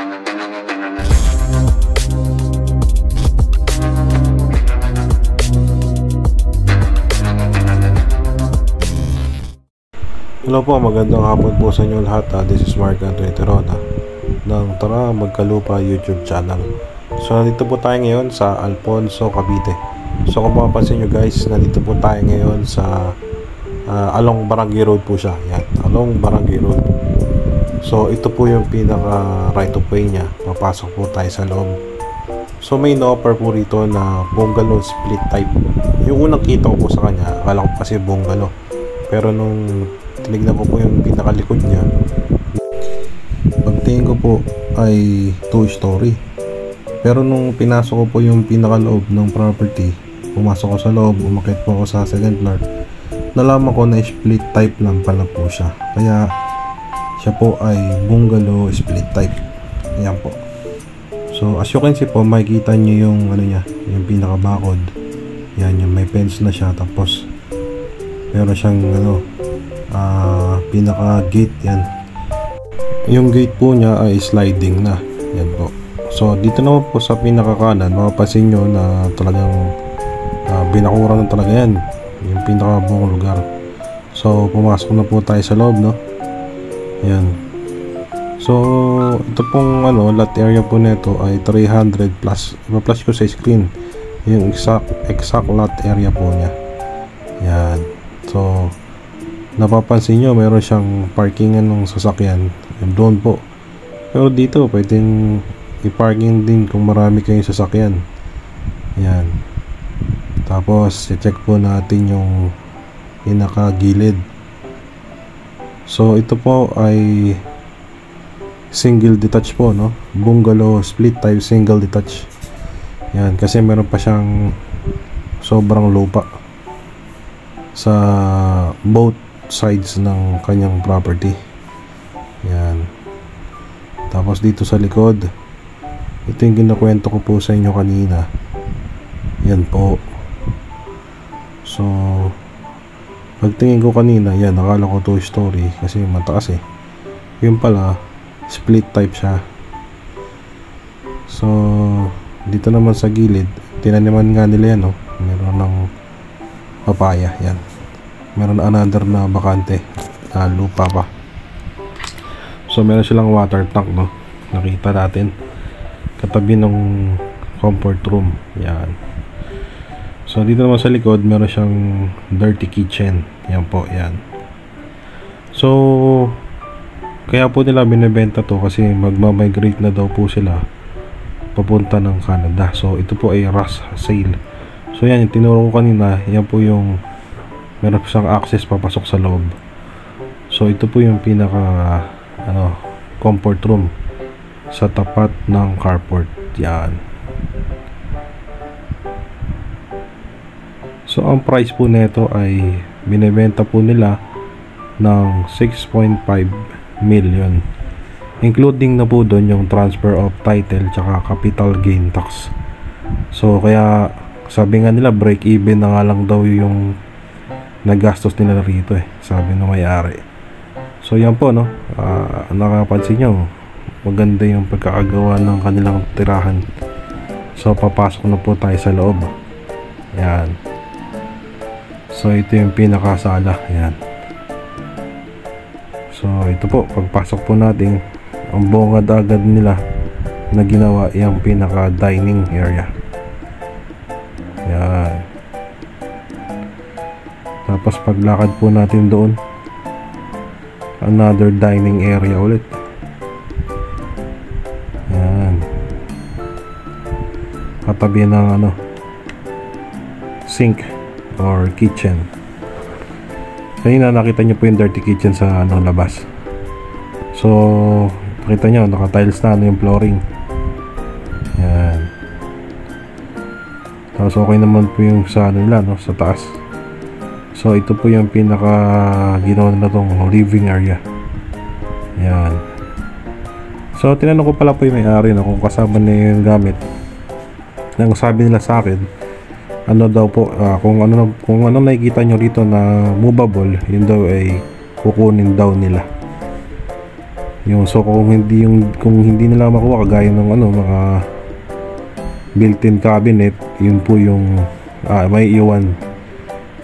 Hello po, magandang hapon po sa inyo lahat. This is Mark Anthony Terona ng Tara Magkalupa YouTube channel. So nandito po tayo ngayon sa Alfonso, Cavite. So kung mapapansin nyo guys, nandito po tayo ngayon sa along Barangay Road po siya. Yan, along Barangay Road. So ito po yung pinaka right of way nya. Papasok po tayo sa loob. So may no-offer po rito na bungalow split type. Yung unang kita ko po sa kanya, akala ko kasi bungalow. Pero nung tinignan ko po yung pinakalikod niya, pagtingin ko po ay 2-story. Pero nung pinasok ko po yung pinakaloob ng property, pumasok ko sa loob, umakyat po ako sa second floor, nalaman ko na split type lang pala po siya. Kaya siya po ay bungalow split type. Ayan po. So as you can see po, makikita nyo yung ano niya, yung pinakabakod. Yan, yung may fence na siya, tapos meron siyang ano, pinaka gate. Yan, yung gate po niya ay sliding na. Yan po. So dito naman po sa pinaka kanan, mapapansin nyo na talagang binakuran na talaga yan, yung pinaka buong lugar. So pumasok na po tayo sa loob, no. Yan. So ito pong ano, lot area po nito ay 300 plus. Ipa-flash ko sa screen yung exact lot area po niya. Yan. So napapansin nyo, meron siyang parkingan ng sasakyan doon po. Pero dito pwedeng i-parking din kung marami kayong sasakyan. Yan. Tapos i-check po natin yung pinakagilid. So ito po ay single detached po, no? Bungalow split type single detached. Yan, kasi meron pa siyang sobrang lupa sa both sides ng kanyang property. Yan. Tapos dito sa likod, ito yung kinakwento ko po sa inyo kanina. Yan po. So pagtingin ko kanina, yan, nakala ko 2-story kasi mataas eh. Yun pala split type siya. So dito naman sa gilid, tinaniman nga nila yan, no? Meron ng papaya. Yan, meron another na bakante na lupa pa. So meron silang water tank, no? Nakita natin katabi ng comfort room. Yan. So dito naman sa likod, meron siyang dirty kitchen. Yan po, yan. So kaya po nila binibenta to kasi magmamigrate na daw po sila papunta ng Canada. So ito po ay rush sale. So yan, yung tinuro ko kanina, yan po yung meron siyang access papasok sa loob. So ito po yung pinaka ano, comfort room sa tapat ng carport. Yan. So ang price po nito ay binebenta po nila ng 6.5 million, including na po doon yung transfer of title tsaka capital gain tax. So kaya sabi nga nila break even na nga lang daw yung nagastos nila rito eh, sabi ng may-ari. So yan po, no, nakapansin nyo, maganda yung pagkakagawa ng kanilang tirahan. So papasok na po tayo sa loob. Yan. So ito yung pinakasala. Yan. So ito po, pagpasok po natin, ang bungad agad nila na ginawa yung pinaka dining area. Yan. Tapos paglakad po natin doon, another dining area ulit. Yan. Katabi ng ano, sink or kitchen. Kanina nakita nyo po yung dirty kitchen sa ano, labas. So nakita nyo, naka-tiles na ano yung flooring. Yan. Tapos okay naman po yung sa ano nila, no, sa taas. So ito po yung pinaka ginawa nila tong living area. Yan. So tinanong ko pala po yung may-ari, no, kung kasama na yung gamit. Nang sabi nila sa akin, ano daw po, kung ano nakikita nyo rito na movable, yun daw ay kukunin daw nila. So kung hindi nila makuha kagaya ng mga built-in cabinet, yun po yung may iwan.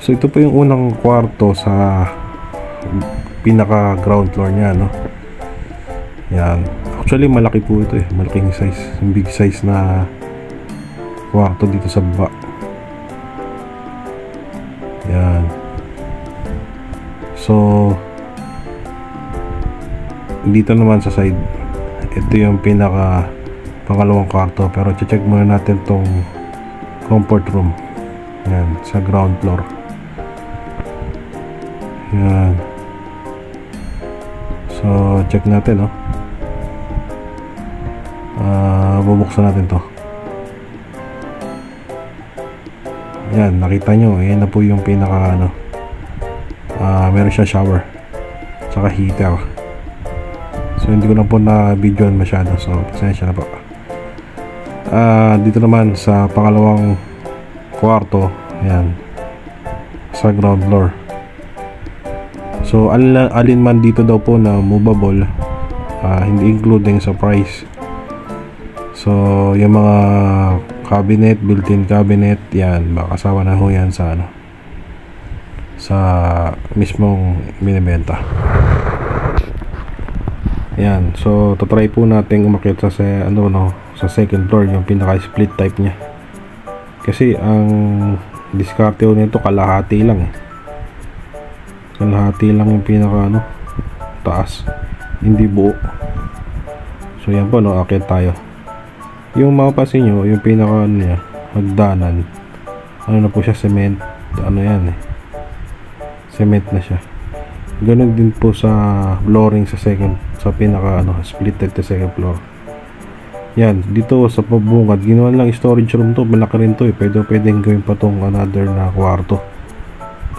So ito po yung unang kwarto sa pinaka ground floor niya, no? Yan. Actually malaki po ito malaking size, big size na kwarto dito sa baba. Yan. So dito naman sa side, ito yung pinaka pangalawang kwarto, pero check muna natin tong comfort room. Yan, sa ground floor. Yan. So check natin, no? Bubuksan natin to. Yan, nakita nyo, yan na po yung pinaka meron siya shower saka heater. So hindi ko na po na videoan masyado, so pasensya na po. Dito naman sa pangalawang kwarto, yan, sa ground floor. So alin man dito daw po na movable, hindi including sa price. So yung mga cabinet, built-in cabinet, yan, makasama na ho yan sa sa mismong binibenta. Yan, so try po natin umakyat sa sa second floor, yung pinaka split type niya. Kasi ang diskarte nito kalahati lang kalahati lang yung pinaka taas, hindi buo. So yan po, akyat tayo. Yung mapapansin nyo, yung pinaka niya, hagdanan, na po siya, cement, yan cement na siya. Ganun din po sa flooring sa pinaka split type sa second floor. Yan, dito sa pabungad, ginawa lang storage room to, malaki rin to pwedeng gawin pa tong another na kwarto.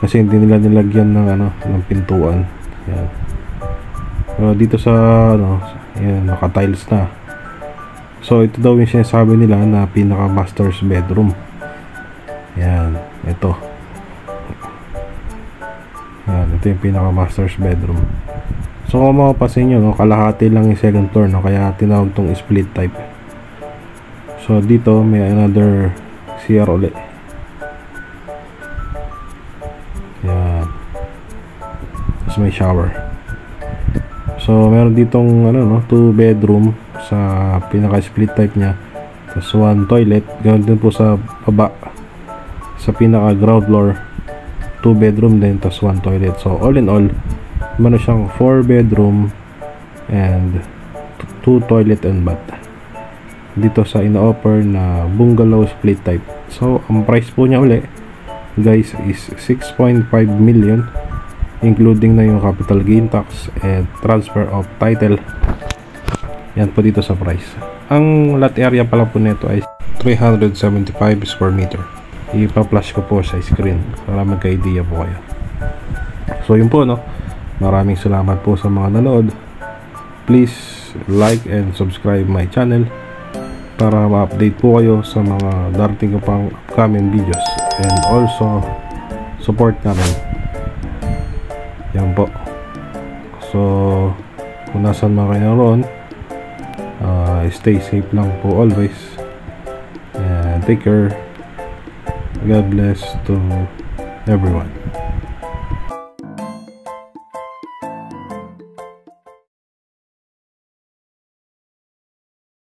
Kasi hindi nila nilagyan ng pintuan. Yan. Pero dito sa yan, naka-tiles na. So ito daw yung sinasabi nila na pinaka master's bedroom. Yan, ito. Yan, ito yung pinaka master's bedroom. So kung mapapansin nyo, kalahati lang yung second floor, kaya tinawag tong split type. So dito may another CR ulit. Yan. Tapos may shower. So meron ditong 2 bedroom sa pinaka split type nya. Tapos 1 toilet. Ganoon din po sa baba, sa pinaka ground floor, 2 bedroom din, tapos 1 toilet. So all in all, meron siyang 4 bedroom and 2 toilet and bath dito sa ina-offer na bungalow split type. So ang price po niya uli, guys, is 6.5 million, including na yung capital gain tax and transfer of title. Yan po dito sa price. Ang lot area pala po nito ay 375 square meter. Ipa-flash ko po sa screen para magka-idea po kayo. So yun po, maraming salamat po sa mga nanood. Please like and subscribe my channel para ma-update po kayo sa mga darating ko pang upcoming videos, and also support namin. Yan po. So kung nasan mga kayo roon, stay safe lang po always, and take care. God bless to everyone.